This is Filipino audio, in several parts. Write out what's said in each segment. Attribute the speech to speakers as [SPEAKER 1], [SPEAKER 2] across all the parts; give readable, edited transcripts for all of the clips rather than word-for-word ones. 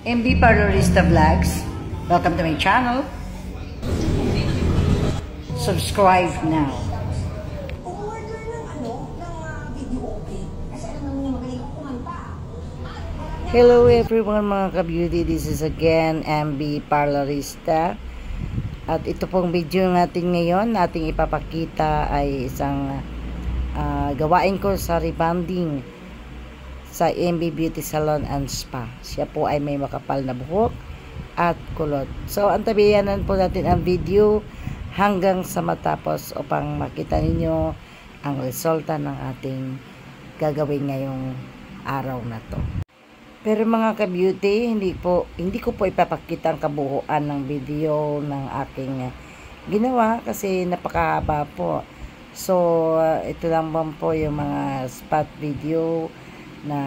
[SPEAKER 1] MB Parlorista Vlogs. Welcome to my channel. Subscribe now. Hello everyone mga ka-beauty. This is again MB Parlorista. At ito pong video natin ngayon, nating ipapakita ay isang gawain ko sa rebonding sa MB Beauty Salon and Spa. Siya po ay may makapal na buhok at kulot. So, antabayanan po natin ang video hanggang sa matapos upang makita ninyo ang resulta ng ating gagawin ngayong araw na to. Pero mga ka-beauty, hindi ko po ipapakita ang kabuuan ng video ng aking ginawa kasi napakahaba po. So, ito lang po yung mga spot video na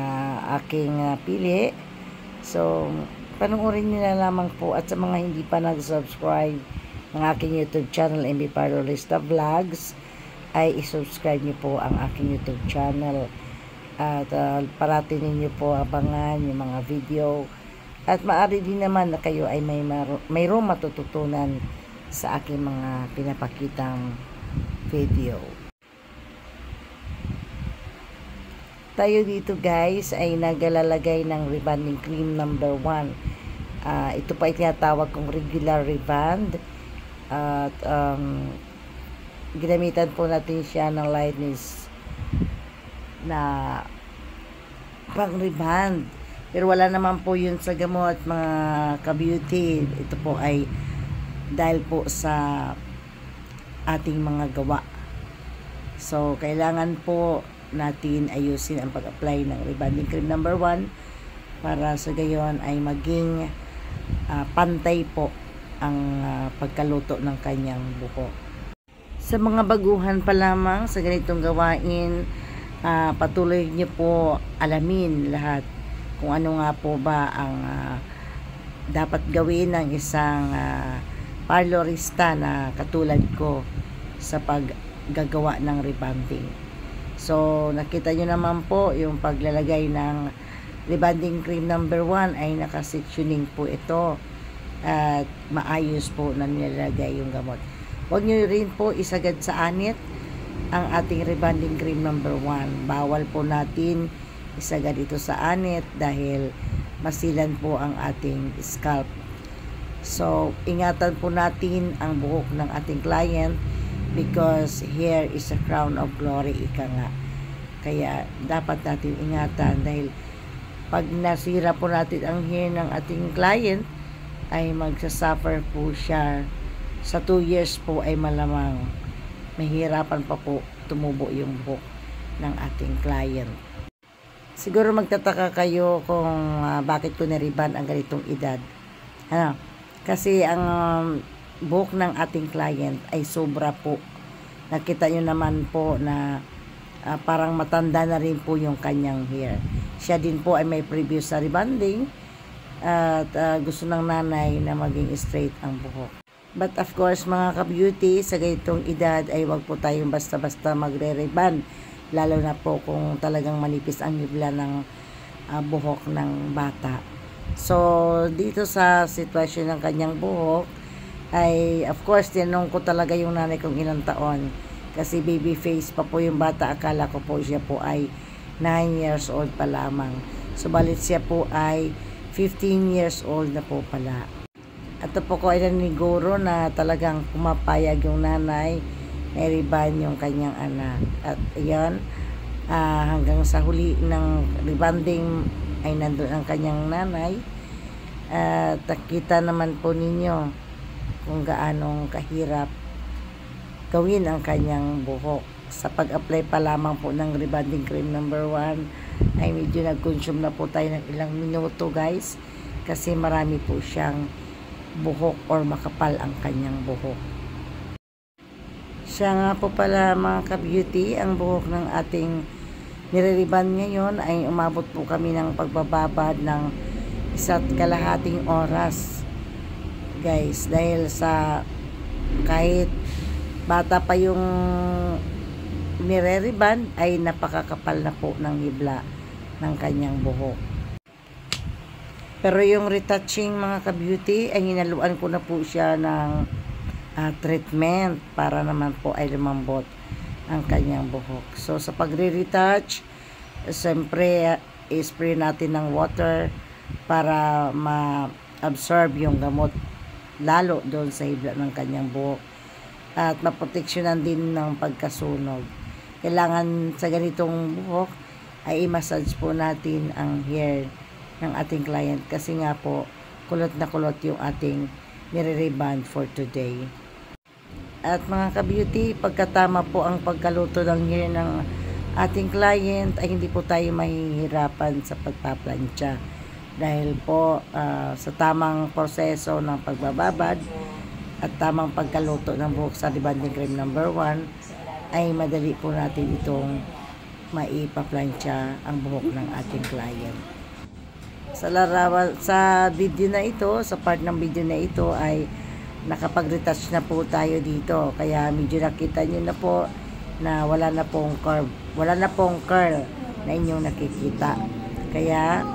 [SPEAKER 1] aking pili. So, panoorin nyo na lamang po. At sa mga hindi pa nag-subscribe ng aking YouTube channel, MB Parlorista Vlogs, ay isubscribe nyo po ang aking YouTube channel. At parati ninyo po abangan yung mga video. At maaari din naman na kayo ay mayroong matututunan sa aking mga pinapakitang video. Tayo dito guys ay naglalagay ng rebonding cream number 1. Ito pa ay tinatawag kong regular rebond. At ginamitan po natin siya ng lightness na pang rebond. Pero wala naman po yun sa gamot mga ka-beauty. Ito po ay dahil po sa ating mga gawa. So kailangan po natin ayusin ang pag-apply ng rebonding cream number 1 para sa gayon ay maging pantay po ang pagkaluto ng kanyang buhok. Sa mga baguhan pa lamang sa ganitong gawain, patuloy niyo po alamin lahat kung ano nga po ba ang dapat gawin ng isang parlorista na katulad ko sa paggagawa ng rebonding. So, nakita nyo naman po yung paglalagay ng rebonding cream number 1 ay naka-sectioning po ito at maayos po na nilalagay yung gamot. Huwag nyo rin po isagad sa anit ang ating rebonding cream number 1. Bawal po natin isagad ito sa anit dahil masilan po ang ating scalp. So, ingatan po natin ang buhok ng ating client because hair is a crown of glory, ika nga. Kaya dapat natin ingatan dahil pag nasira po natin ang hair ng ating client ay magsasuffer po siya. Sa 2 years po ay malamang mahirapan pa po tumubo yung buhok ng ating client. Siguro magtataka kayo kung bakit ko na-rebond ang ganitong edad. Kasi ang buhok ng ating client ay sobra po. Nakita nyo naman po na parang matanda na rin po yung kanyang hair. Siya din po ay may previous sa rebonding at gusto ng nanay na maging straight ang buhok. But of course mga ka-beauty, sa ganitong edad ay wag po tayong basta-basta magre-rebond. Lalo na po kung talagang manipis ang nibla ng buhok ng bata. So dito sa sitwasyon ng kanyang buhok, ay of course tinanong ko talaga yung nanay kong ilang taon kasi baby face pa po yung bata. Akala ko po siya po ay 9 years old pa lamang, subalit siya po ay 15 years old na po pala. At ito po ko ay naniguro na talagang pumapayag yung nanay na i-rebond yung kanyang anak. At ayan, hanggang sa huli ng rebonding ay nandun ang kanyang nanay. At nakita naman po ninyo kung gaanong kahirap gawin ang kanyang buhok. Sa pag-apply pa lamang po ng rebonding cream number 1 ay medyo nag-consume na po tayo ng ilang minuto guys, kasi marami po siyang buhok or makapal ang kanyang buhok. Siya nga po pala mga ka-beauty, ang buhok ng ating nire-rebond ngayon ay umabot po kami ng pagbababad ng 1.5 oras guys, dahil sa kahit bata pa yung nire-rebond ay napakakapal na po ng hibla ng kanyang buhok. Pero yung retouching mga ka-beauty ay hinaluan ko na po siya ng treatment para naman po ay lumambot ang kanyang buhok. So sa pagre-retouch, siyempre i-spray natin ng water para ma-absorb yung gamot lalo doon sa hibla ng kanyang buhok at maproteksyonan din ng pagkasunog. Kailangan sa ganitong buhok ay i-massage po natin ang hair ng ating client kasi nga po kulot na kulot yung ating nire-reband for today. At mga ka-beauty, pagkatama po ang pagkaluto ng hair ng ating client ay hindi po tayo mahihirapan sa pagpaplansya dahil po sa tamang proseso ng pagbababad at tamang pagkaluto ng buhok sa rebanding cream number 1 ay madali po natin itong maipaplansya ang buhok ng ating client. Sa video na ito, sa part ng video na ito ay nakapag-retouch na po tayo dito. Kaya medyo nakita nyo na po na wala na pong curl na inyong nakikita. Kaya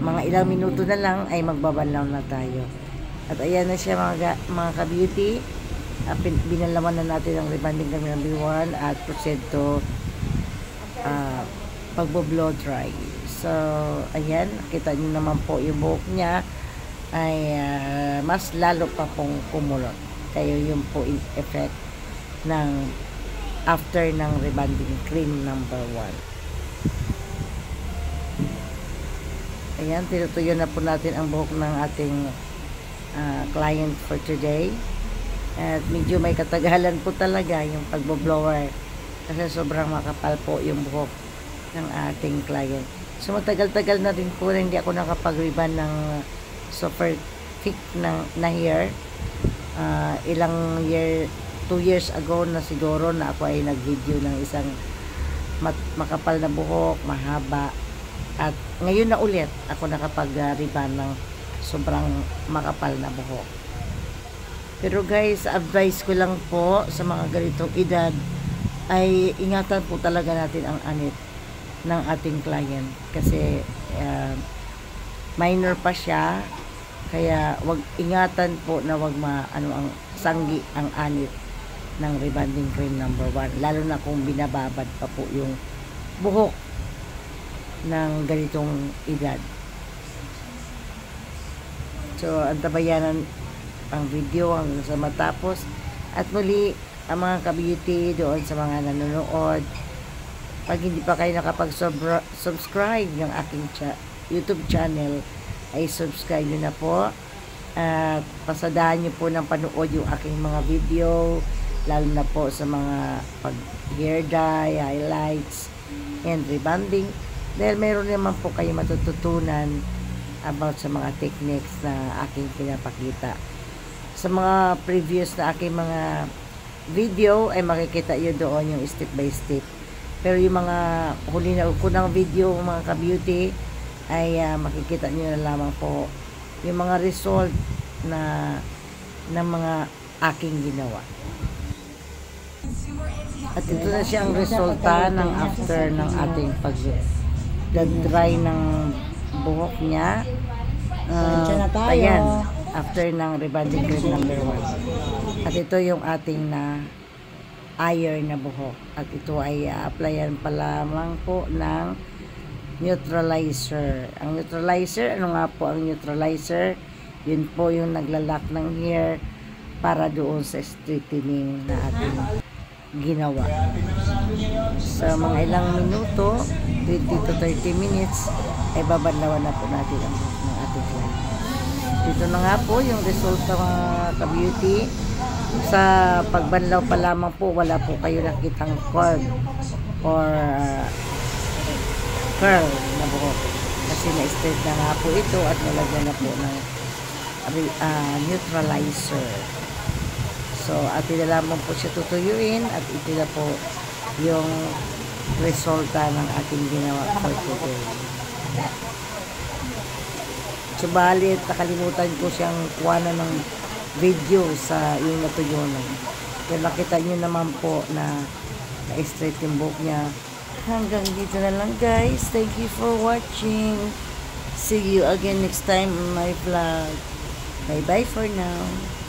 [SPEAKER 1] mga ilang minuto na lang ay magbabanlaw na tayo. At ayan na siya mga ka-beauty. Binalaman na natin ang rebanding kami ng B1 at proceed to pagbo-blow dry. So, ayan, kita nyo naman po yung buhok niya ay mas lalo pa pong kumulot. Kaya yun po in effect ng after ng rebanding cream number 1. Ayan, tinutuyo na po natin ang buhok ng ating client for today. At medyo may katagalan po talaga yung pagbo-blower kasi sobrang makapal po yung buhok ng ating client. So matagal-tagal na rin po na hindi ako nakapag-reband ng super thick na hair. Ilang 2 years ago na siguro na ako ay nag-video ng isang makapal na buhok, mahaba. At ngayon na ulit ako nakapag-reband ng sobrang makapal na buhok. Pero guys, advice ko lang po sa mga ganitong edad ay ingatan po talaga natin ang anit ng ating client kasi minor pa siya, kaya wag ingatan po na wag ang sanggi ang anit ng rebanding cream number 1, lalo na kung binababad pa po yung buhok ng ganitong edad. So antabayanan ang video hanggang sa matapos. At muli ang mga ka-beauty doon sa mga nanonood, pag hindi pa kayo nakapag-subscribe ng aking YouTube channel, ay subscribe nyo na po. At pasadahan nyo po ng panood yung aking mga video, lalo na po sa mga hair dye, highlights, and rebanding. Dahil meron naman po kayo matututunan about sa mga techniques na aking pinapakita. Sa mga previous na aking mga video ay makikita nyo doon yung step by step. Pero yung mga huli na unang video mga ka-beauty ay makikita nyo na lamang po yung mga result na ng mga aking ginawa. At ito na siya ang resulta ng after ng ating pag-dry ng buhok niya. Ayan, after ng rebanding cream number 1. At ito yung ating na iron na buhok. At ito ay applyan pa lamang po ng neutralizer. Ang neutralizer, ano nga po ang neutralizer? Yun po yung naglalak ng hair para doon sa straightening na ating ginawa. Sa mga ilang minuto, 20 to 30 minutes, ay babadlawan na po natin ang buhok ng ating client. Dito na nga po yung result ng mga ka-beauty. Sa pagbanlaw pa lamang po, wala po kayo nakitang curl or curl na buhok. Kasi na-straight na nga po ito at nalagyan na po ng neutralizer. So, atin na lamang po siya tutuyuin at ito na po yung resulta ng ating ginawa for today. Subalit, nakalimutan ko siyang kuwanan ng video sa yung natuyunan. Kaya makita nyo naman po na na-straight yung buhok niya. Hanggang dito na lang guys. Thank you for watching. See you again next time on my vlog. Bye bye for now.